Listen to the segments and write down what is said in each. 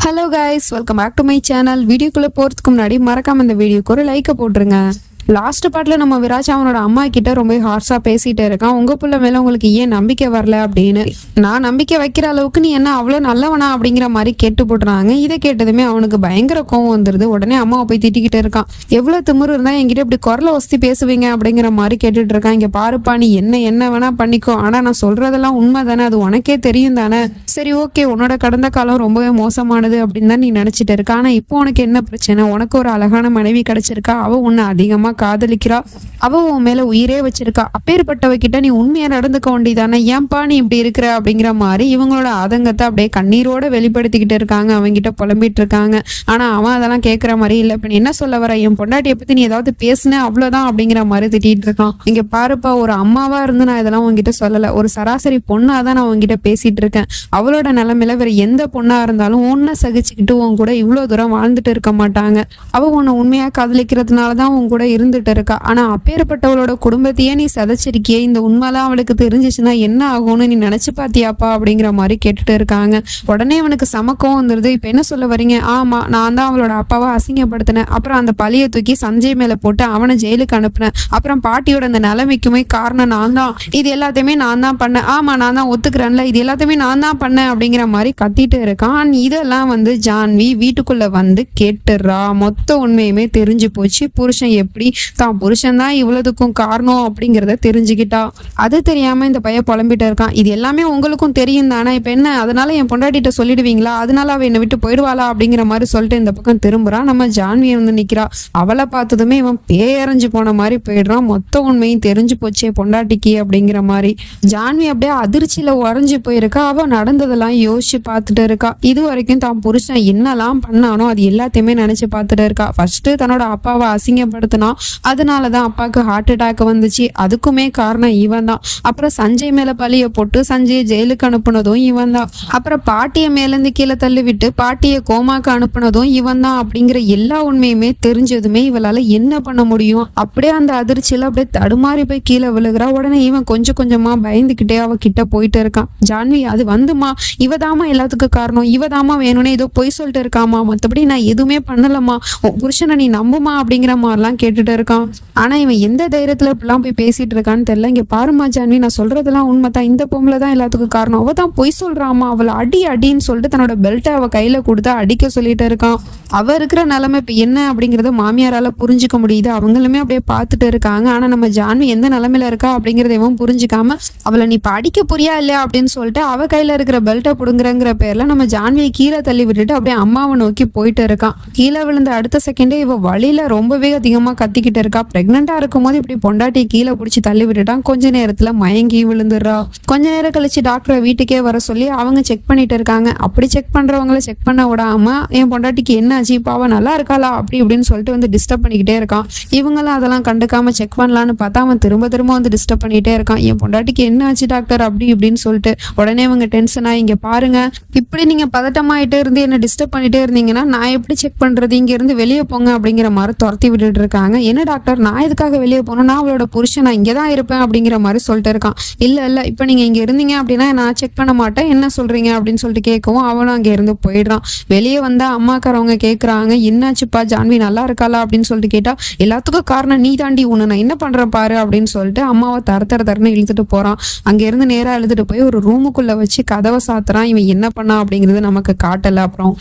Hello guys, welcome back to my channel. வீடியோக்குள்ளே போகிறதுக்கு முன்னாடி மறக்காம இந்த வீடியோக்கு ஒரு லைக்கை போட்டுருங்க. லாஸ்ட் பார்ட்டில் நம்ம விராஜ் அவனோட அம்மா கிட்ட ரொம்ப ஹார்ஸாக பேசிகிட்டே இருக்கான். உங்கள் பிள்ளை மேலே உங்களுக்கு ஏன் நம்பிக்கை வரல அப்படின்னு. நான் நம்பிக்கை வைக்கிற அளவுக்கு நீ என்ன அவ்வளோ நல்லவனா அப்படிங்கிற மாதிரி கேட்டு போட்டுறாங்க. இதை கேட்டதுமே அவனுக்கு பயங்கர கோவம் வந்துடுது. உடனே அம்மாவை போய் திட்டிக்கிட்டு இருக்கான். எவ்வளோ திமிரு இருந்தால் என்கிட்ட இப்படி குரலை வசதி பேசுவீங்க அப்படிங்கிற மாதிரி கேட்டுட்டு இருக்கான். இங்கே பாருப்பா, நீ என்ன வேணா பண்ணிக்கோ, ஆனால் நான் சொல்கிறதெல்லாம் உண்மை தானே, அது உனக்கே தெரியும் தானே. சரி ஓகே, உன்னோட கடந்த காலம் ரொம்பவே மோசமானது அப்படின்னு தான் நீ நினச்சிட்டு இருக்க. ஆனால் இப்போ உனக்கு என்ன பிரச்சனை? உனக்கு ஒரு அழகான மனைவி கிடைச்சிருக்கா, அவள் உன்னை அதிகமாக காதலிக்கிறா, அவ உன் மேல உயிரே வச்சிருக்கா. அப்பேற்பட்டவகிட்ட நீ உண்மையா நடந்துக்க வேண்டியதானே, ஏன்பா நீ இப்படி இருக்கிற அப்படிங்கிற மாதிரி இவங்களோட ஆதங்கத்தை அப்படியே கண்ணீரோட வெளிப்படுத்திக்கிட்டு இருக்காங்க. அவங்கிட்ட புலம்பிட்டு இருக்காங்க. ஆனா அவன் அதெல்லாம் கேட்கற மாதிரி இல்லை. இப்ப நீ என்ன சொல்ல வர, என் பொண்டாட்டியை பத்தி நீ ஏதாவது பேசுன அவ்வளவுதான் அப்படிங்கிற மாதிரி திட்டிட்டு இருக்கான். இங்க பாருப்பா, ஒரு அம்மாவா இருந்து நான் இதெல்லாம் உங்ககிட்ட சொல்லல, ஒரு சராசரி பொண்ணாதான் நான் உங்ககிட்ட பேசிட்டு இருக்கேன். அவளோட நிலைமையில வேற எந்த பொண்ணா இருந்தாலும் உன்னை சகிச்சுக்கிட்டு உன் கூட இவ்வளவு தூரம் வாழ்ந்துட்டு இருக்க மாட்டாங்க. அவ உன்னை உண்மையா காதலிக்கிறதுனாலதான் உன் கூட இருந்துட்டு இருக்கா. ஆனா அப்பேற்பட்டவளோட குடும்பத்தையே நீ சதைச்சிருக்கியே, இந்த உண்மைலாம் அவளுக்கு தெரிஞ்சிச்சுன்னா என்ன ஆகும்னு நீ நினைச்சு பாத்தியாப்பா அப்படிங்கிற மாதிரி கேட்டுட்டு இருக்காங்க. உடனே அவனுக்கு சமக்கம் வந்துருது. இப்ப என்ன சொல்ல வரீங்க? ஆமா, நான் தான் அவளோட அப்பாவை அசிங்கப்படுத்தினேன். அப்புறம் அந்த பழியை தூக்கி சஞ்சய் மேல போட்டு அவனை ஜெயிலுக்கு அனுப்புனேன். அப்புறம் பாட்டியோட அந்த நிலைமைக்குமே காரணம் நான் தான். இது எல்லாத்தையுமே நான் தான் பண்ணேன். ஆமா, நான் தான் ஒத்துக்கிறேன்ல, இது எல்லாத்தையுமே நான் தான் பண்ணேன் அப்படிங்கிற மாதிரி கத்திட்டு இருக்கான். இதெல்லாம் ஜான்வி வீட்டுக்குள்ள கேட்டுடுறா. மொத்த உண்மையுமே தெரிஞ்சு போச்சு. புருஷன் எப்படி தான் புருஷன் தான் இவ்வளவுக்கும் காரணம் அப்படிங்கிறத தெரிஞ்சுக்கிட்டா. அது தெரியாம இந்த பையன் புலம்பிட்டு இருக்கான். இது எல்லாமே உங்களுக்கும் தெரியும் தானே, இப்ப என்ன அதனால என் பொண்டாட்டிட்ட சொல்லிடுவீங்களா, அதனால அவ என்னை விட்டு போயிடுவாளா அப்படிங்கிற மாதிரி சொல்லிட்டு இந்த பக்கம் திரும்புறான். நம்ம ஜான்வியை நிக்கிறா. அவளை பார்த்ததுமே இவன் பேயரைஞ்சு போன மாதிரி போயிடுறான். மொத்த உண்மையும் தெரிஞ்சு போச்சே பொண்டாட்டிக்கு அப்படிங்கிற மாதிரி. ஜான்வி அப்படியே அதிர்ச்சியில உறைஞ்சு போயிருக்கா. அவ நடந்ததெல்லாம் யோசிச்சு பார்த்துட்டு இருக்கா. இது வரைக்கும் தான் புருஷன் என்னெல்லாம் பண்ணானோ அது எல்லாத்தையுமே நினைச்சு பார்த்துட்டு இருக்கா. ஃபர்ஸ்ட் தன்னோட அப்பாவை அசிங்கப்படுத்தினா, அதனாலதான் அப்பாவுக்கு ஹார்ட் அட்டாக் வந்துச்சு. அதுக்குமே காரணம் இவன் தான். அப்புறம் சஞ்சய் மேல பழிய போட்டு சஞ்சயை ஜெயிலுக்கு அனுப்புனதும் இவன் தான். அப்புறம் பாட்டியை மேலேருந்து கீழே தள்ளி விட்டு பாட்டியை கோமாக்கு அனுப்புனதும் இவன் தான் அப்படிங்கிற எல்லா உண்மையுமே தெரிஞ்சதுமே இவளால என்ன பண்ண முடியும்? அப்படியே அந்த அதிர்ச்சியில அப்படியே தடுமாறி போய் கீழே விழுகிறா. உடனே இவன் கொஞ்சம் கொஞ்சமா பயந்துகிட்டே அவ கிட்ட போயிட்டு இருக்கான். ஜான்வி, அது இவதாமா எல்லாத்துக்கும் காரணம், இவதாமா வேணும்னே ஏதோ பொய் சொல்லிட்டு இருக்காமா, மற்றபடி நான் எதுவுமே பண்ணலமா, புருஷனை நீ நம்புமா அப்படிங்கிற மாதிரிலாம் கேட்டுட்டு இருக்கான். ஆனா இவன் எந்த தைரியத்துல இப்படிலாம் போய் பேசிட்டு இருக்கான்னு தெரியல. இங்க பாருமா ஜான்வி, நான் சொல்றதெல்லாம் உண்மைதான், இந்த பொம்பளை தான் எல்லாத்துக்கும் காரணம், அவ தான் பொய் சொல்றாமா, அவளை அடின்னு சொல்லிட்டு தன்னோட பெல்ட்டை அவ கையில கொடுத்து அடிக்க சொல்லிட்டு இருக்கான். அவ இருக்கிற நிலைமை இப்ப என்ன அப்படிங்கறத மாமியாரால புரிஞ்சுக்க முடியுது. அவங்களுமே அப்படியே பார்த்துட்டு இருக்காங்க. ஆனா நம்ம ஜான்வி எந்த நிலைமையில இருக்கா அப்படிங்கறத இவன் புரிஞ்சுக்காம அவளை நீ படிக்க புரியா இல்லையா அப்படின்னு சொல்லிட்டு அவ கையில இருக்கிற பெல்ட்டை புடுங்குறங்கிற பேர்ல நம்ம ஜான்வியை கீழே தள்ளி விட்டுட்டு அப்படியே அம்மாவை நோக்கி போயிட்டு இருக்கான். கீழே விழுந்த அடுத்த செகண்டே இவ வழியில ரொம்பவே அதிகமா கத்திக்கிட்டு இருக்கா. பிரெக்னெண்டா இருக்கும் போது இப்படி பொண்டாட்டியை கீழே பிடிச்சி தள்ளி விட்டுட்டான். கொஞ்ச நேரத்துல மயங்கி விழுந்துடுறா. கொஞ்ச நேரம் கழிச்சு டாக்டரை வீட்டுக்கே வர சொல்லி அவங்க செக் பண்ணிட்டு இருக்காங்க. அப்படி செக் பண்றவங்களை செக் பண்ண விடாம என் பொண்டாட்டிக்கு என்ன ஆச்சு, பாவா நல்லா இருக்காளா அப்படி இப்படின்னு சொல்லிட்டு டிஸ்டர்ப் பண்ணிக்கிட்டே இருக்கான். இவங்களும் அதெல்லாம் கண்டுக்காம செக் பண்ணலான்னு பார்த்தா அவன் திரும்ப திரும்ப டிஸ்டர்ப் பண்ணிட்டே இருக்கான். என் பொண்டாட்டிக்கு என்ன ஆச்சு டாக்டர் அப்படி இப்படின்னு சொல்லிட்டு. உடனே இவங்க டென்ஷனா, இங்க பாருங்க, இப்படி நீங்க பதட்டமாயிட்டே இருந்து என்ன டிஸ்டர்ப் பண்ணிட்டே இருந்தீங்கன்னா நான் எப்படி செக் பண்றது, இங்க இருந்து வெளியே போங்க அப்படிங்கிற மாதிரி துரத்தி விட்டுட்டு இருக்காங்க. என்ன டாக்டர், நான் எதுக்காக வெளியே போனோம், நான் அவளோட புருஷன், நான் இங்கதான் இருப்பேன் அப்படிங்கிற மாதிரி சொல்லிட்டு இருக்கான். இல்ல இப்ப நீங்க இங்க இருந்தீங்க அப்படின்னா நான் செக் பண்ண மாட்டேன், என்ன சொல்றீங்க அப்படின்னு சொல்லிட்டு கேட்கவும் அவனும் அங்க இருந்து போயிடுறான். வெளியே வந்தா அம்மாக்காரவங்க கேட்கறாங்க, என்னாச்சுப்பா ஜான்வி நல்லா இருக்காளா அப்படின்னு சொல்லிட்டு கேட்டா, எல்லாத்துக்கும் காரணம் நீ தாண்டி, உன்னை நான் என்ன பண்றேன் பாரு அப்படின்னு சொல்லிட்டு அம்மாவை தரன்னு இழுத்துட்டு போறான். அங்க இருந்து நேரா இழுத்துட்டு போய் ஒரு ரூமுக்குள்ள வச்சு கதவை சாத்துறான். இவன் என்ன பண்ணா அப்படிங்கிறது நமக்கு காட்டல. அப்புறம்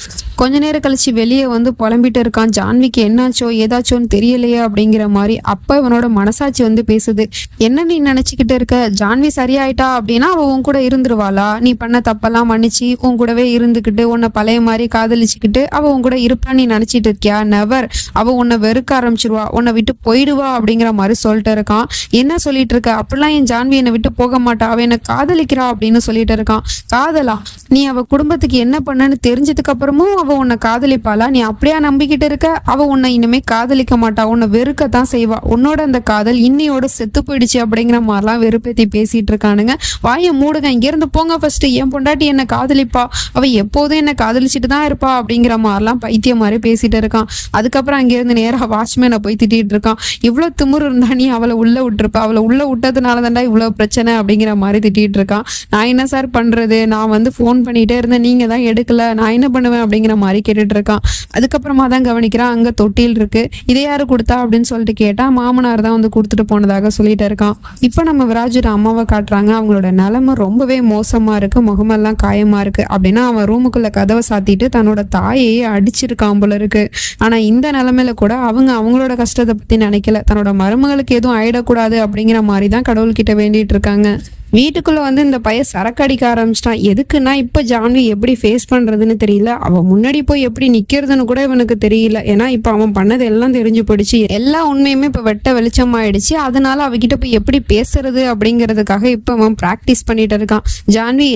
கொஞ்ச நேரம் கழிச்சு வெளியே புலம்பிட்டு இருக்கான். ஜான்விக்கு என்னாச்சோ ஏதாச்சோன்னு தெரியலையே அப்படிங்கிற மாதிரி. அப்ப இவனோட மனசாட்சி பேசுது. என்ன நீ நினைச்சுக்கிட்டு இருக்க, ஜான்வி சரியாயிட்டா அப்படின்னா அவ உன் கூட இருந்துருவாளா? நீ பண்ண தப்பெல்லாம் மன்னிச்சு உன் கூடவே இருந்துக்கிட்டு உன்னை பழைய மாதிரி காதலிச்சுக்கிட்டு அவ உன் கூட இருப்பான்னு நீ நினைச்சிட்டு இருக்கியா? நெவர். அவ உன்னை வெறுக்க ஆரம்பிச்சிருவா, உன்னை விட்டு போயிடுவா அப்படிங்கிற மாதிரி சொல்லிட்டு இருக்கான். என்ன சொல்லிட்டு இருக்க, அப்படிலாம் என் ஜான்வி என்னை விட்டு போக மாட்டா, அவ என்னை காதலிக்கிறா அப்படின்னு சொல்லிட்டு இருக்கான். காதலா? நீ அவ குடும்பத்துக்கு என்ன பண்ணன்னு தெரிஞ்சதுக்கு அப்புறமும் அவ உன்னை காதலிப்பாளா? நீ அப்படியா நம்பிக்கிட்டு இருக்க? அவ உன்னை இனிமே காதலிக்க மாட்டா, உன்னை வெறுக்கத்தான் செய்வா. உன்னோட அந்த காதல் இன்னையோட செத்து போயிடுச்சு அப்படிங்கிற மாதிரிலாம் வெறுப்பேத்தி பேசிட்டு இருக்கானுங்க. வாயை மூடுங்க, இங்க இருந்து போங்க ஃபர்ஸ்ட். என் பொண்டாட்டி என்ன காதலிப்பா, அவ எப்போதும் என்ன காதலிச்சுட்டு தான் இருப்பா அப்படிங்கிற மாதிரிலாம் பைத்தியம் மாதிரி பேசிட்டு இருக்கான். அதுக்கப்புறம் அங்கிருந்து நேரா வாட்ச்மேனை போய் திட்டிட்டு இருக்கான். இவ்வளவு திமிரு இருந்தா நீ அவளை உள்ள விட்டுருப்ப, அவளை உள்ள விட்டதுனால தான்டா இவ்வளவு பிரச்சனை அப்படிங்கிற மாதிரி திட்டிட்டு இருக்கான். நான் என்ன சார் பண்றது, நான் வந்து ஃபோன் பண்ணிட்டே இருந்தேன், நீங்க தான் எடுக்கல, நான் என்ன பண்ணுவேன் அப்படிங்கிற மாதிரி கேட்டுட்டு இருக்கான். அதுக்கப்புறமா தான் கவனிக்கிறான் அங்க தொட்டில் இருக்கு. இதை யாரு கொடுத்தா அப்படின்னு சொல்லிட்டு கேட்டா மாமனார் தான் வந்து கொடுத்துட்டு போனதாக சொல்லிட்டு இருக்கான். இப்ப நம்ம விராஜோட அம்மாவை காட்டுறாங்க. அவங்களோட நிலைமை ரொம்பவே மோசமா இருக்கு, முகமெல்லாம் காயமா இருக்கு. அப்படின்னா அவன் ரூமுக்குள்ள கதவை சாத்திட்டு தன்னோட தாயையே அடிச்சிருக்கான் போல இருக்கு. ஆனா இந்த நிலைமையில கூட அவங்களோட கஷ்டத்தை பத்தி நினைக்கல. தன்னோட மருமகளுக்கு எதுவும் ஆயிடக்கூடாது அப்படிங்கிற மாதிரி தான் கடவுள்கிட்ட வேண்டிட்டு இருக்காங்க. வீட்டுக்குள்ள வந்து இந்த பையன் சரக்கு அடிக்க ஆரம்பிச்சிட்டான். எதுக்குன்னா இப்ப ஜான்வி எப்படி ஃபேஸ் பண்றதுன்னு தெரியல, அவன் முன்னாடி போய் எப்படி நிக்கிறதுன்னு கூட இவனுக்கு தெரியல. ஏன்னா இப்ப அவன் பண்ணது எல்லாம் தெரிஞ்சு போயிடுச்சு, எல்லா உண்மையுமே இப்ப வெட்ட வெளிச்சமாயிடுச்சு. அதனால அவகிட்ட போய் எப்படி பேசுறது அப்படிங்கிறதுக்காக இப்ப அவன் பிராக்டிஸ் பண்ணிட்டு இருக்கான். ஜான்வி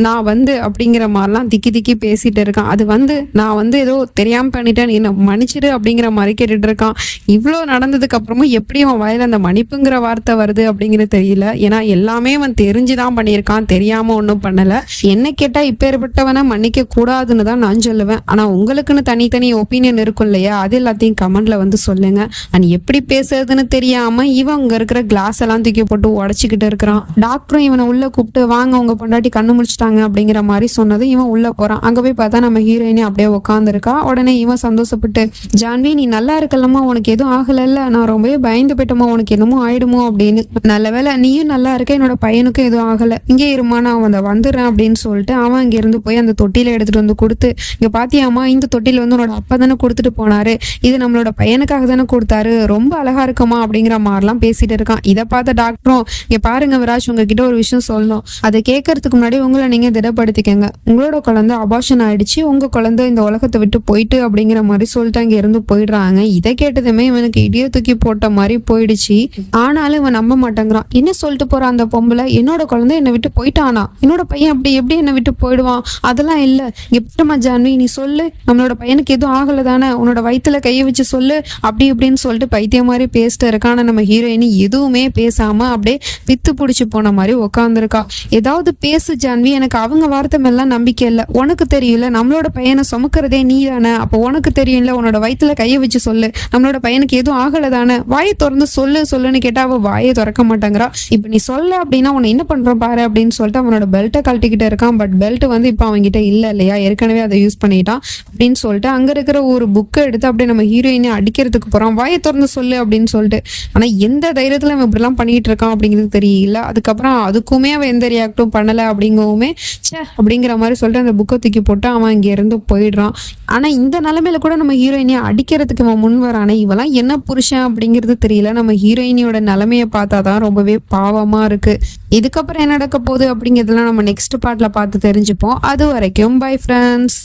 நான் வந்து அப்படிங்கிற மாதிரிலாம் திக்கி பேசிட்டு இருக்கான். அது வந்து நான் வந்து ஏதோ தெரியாம பண்ணிட்டேன், என்ன மன்னிச்சிடு அப்படிங்கிற மாதிரி கேட்டுட்டு இருக்கான். இவ்வளோ நடந்ததுக்கு அப்புறமும் எப்படி அவன் வாயில அந்த மன்னிப்புங்கிற வார்த்தை வருது அப்படிங்கிறது தெரியல. ஏன்னா எல்லாமே தெரிஞ்சுதான் பண்ணியிருக்கான், தெரியாம ஒன்றும் பண்ணல. என்ன கேட்டா இப்பேற்பட்டவனை மன்னிக்க கூடாதுன்னு தான் நான் சொல்லுவேன். ஆனா உங்களுக்குன்னு தனித்தனி ஒப்பீனியன் இருக்கும் இல்லையா, அது எல்லாத்தையும் கமெண்ட்ல வந்து சொல்லுங்க. அண்ட் எப்படி பேசுறதுன்னு தெரியாம இவன் அங்க இருக்கிற கிளாஸ் எல்லாம் தூக்கி போட்டு உடச்சிக்கிட்டு இருக்கிறான். டாக்டரும் இவனை உள்ள கூப்பிட்டு வாங்க உங்க பொண்டாட்டி கண்ணு முடிச்சிட்டாங்க அப்படிங்கிற மாதிரி சொன்னது இவன் உள்ள போறான். அங்க போய் பார்த்தா நம்ம ஹீரோயினி அப்படியே உட்காந்துருக்கா. உடனே இவன் சந்தோஷப்பட்டு ஜான்வி நீ நல்லா இருக்கலமா, உனக்கு எதுவும் ஆகல, நான் ரொம்பவே பயந்து போயிட்டோமா, உனக்கு என்னமோ ஆயிடுமோ அப்படின்னு. நல்ல வேலை நீயும் நல்லா இருக்க, என்னோட பையனுக்கும் எதுவும் ஆகல, இங்கே இருமா நான் வந்துடுறேன் அப்படின்னு சொல்லிட்டு அவன் அங்க இருந்து போய் அந்த தொட்டில எடுத்துட்டு வந்து கொடுத்து, இங்க பாத்தியாமா இந்த தொட்டில வந்து உன்னோட அப்பா தானே கொடுத்துட்டு போனாரு, இது நம்மளோட பையனுக்காக தானே கொடுத்தாரு, ரொம்ப அழகா இருக்குமா அப்படிங்கிற மாதிரிலாம் பேசிட்டு இருக்கான். இதை பார்த்த டாக்டரும் இங்க பாருங்க விராஜ், உங்ககிட்ட ஒரு விஷயம் சொல்லணும், அதை கேட்கறதுக்கு முன்னாடி உங்களை நீங்க திடப்படுத்திக்கங்க. உங்களோட குழந்தை அபார்ஷன் ஆயிடுச்சு, உங்க குழந்தை இந்த உலகத்தை விட்டு போயிட்டு அப்படிங்கிற மாதிரி சொல்லிட்டு அங்க இருந்து போயிடுறாங்க. இதை கேட்டதுமே இவனுக்கு இடிய தூக்கி போட்ட மாதிரி போயிடுச்சு. ஆனாலும் இவன் நம்ப மாட்டேங்கிறான். என்ன சொல்லிட்டு போறான் அந்த பொம்பளை, என்னோட குழந்தை என்னை விட்டு போயிட்டானா, என்னோட பையன் அப்படி எப்படி என்னை விட்டு போயிடுவான், அதெல்லாம் இல்ல, எப்படிமா ஜான்வி நீ சொல்லு, நம்மளோட பையனுக்கு எதுவும் ஆகல தானே, உன்னோட வயிற்றுல கையை வச்சு சொல்லு அப்படி இப்படின்னு சொல்லிட்டு பைத்தியம் மாதிரி பேசிட்டு இருக்கான நம்ம ஹீரோயினி எதுவுமே பேசாம அப்படியே பித்து பிடிச்சி போன மாதிரி உட்காந்துருக்கா. ஏதாவது பேசு ஜான்வி, எனக்கு அவங்க வார்த்தை மேலாம் நம்பிக்கை இல்லை, உனக்கு தெரியல நம்மளோட பையனை சுமக்கிறதே நீ தானே, அப்போ உனக்கு தெரியும்ல, உன்னோட வயிற்றுல கையை வச்சு சொல்லு, நம்மளோட பையனுக்கு எதுவும் ஆகல தானே, வாயை திறந்து சொல்லுன்னு கேட்டா அவ வாயை திறக்க மாட்டேங்கிறா. இப்ப நீ சொல்ல அப்படின்னா உன்னை என்ன பண்றோம் பாரு அப்படின்னு சொல்லிட்டு அவனோட பெல்ட்டை கழட்டிக்கிட்டு இருக்கான். பட் பெல்ட் வந்து இப்போ அவன்கிட்ட இல்லை இல்லையா, ஏற்கனவே அதை யூஸ் பண்ணிட்டான் அப்படின்னு சொல்லிட்டு அங்க இருக்கிற ஒரு புக்கை எடுத்து அப்படியே நம்ம ஹீரோயினை அடிக்கிறதுக்கு போறான். வாயை திறந்து சொல்லு அப்படின்னு சொல்லிட்டு. ஆனா எந்த தைரியத்துல அவன் இப்படிலாம் பண்ணிட்டு இருக்கான் அப்படிங்கிறது தெரியல. அதுக்கப்புறம் அதுக்குமே அவன் எந்த ரியாக்டும் பண்ணல அப்படிங்கவுமே சே அப்படிங்கிற மாதிரி சொல்லிட்டு அந்த புக்கை தூக்கி போட்டு அவன் இங்க இருந்து போயிடுறான். ஆனா இந்த நிலைமையில கூட நம்ம ஹீரோயினியை அடிக்கிறதுக்கு அவன் முன் வரானே, இவெல்லாம் என்ன புருஷன் அப்படிங்கிறது தெரியல. நம்ம ஹீரோயினியோட நிலைமையை பார்த்தாதான் ரொம்பவே பாவமா இருக்கு. இதுக்கப்புறம் என்ன நடக்க போகுது அப்படிங்கிறதுலாம் நம்ம நெக்ஸ்ட் பார்ட்ல பார்த்து தெரிஞ்சுப்போம். அது வரைக்கும் பை ஃப்ரெண்ட்ஸ்.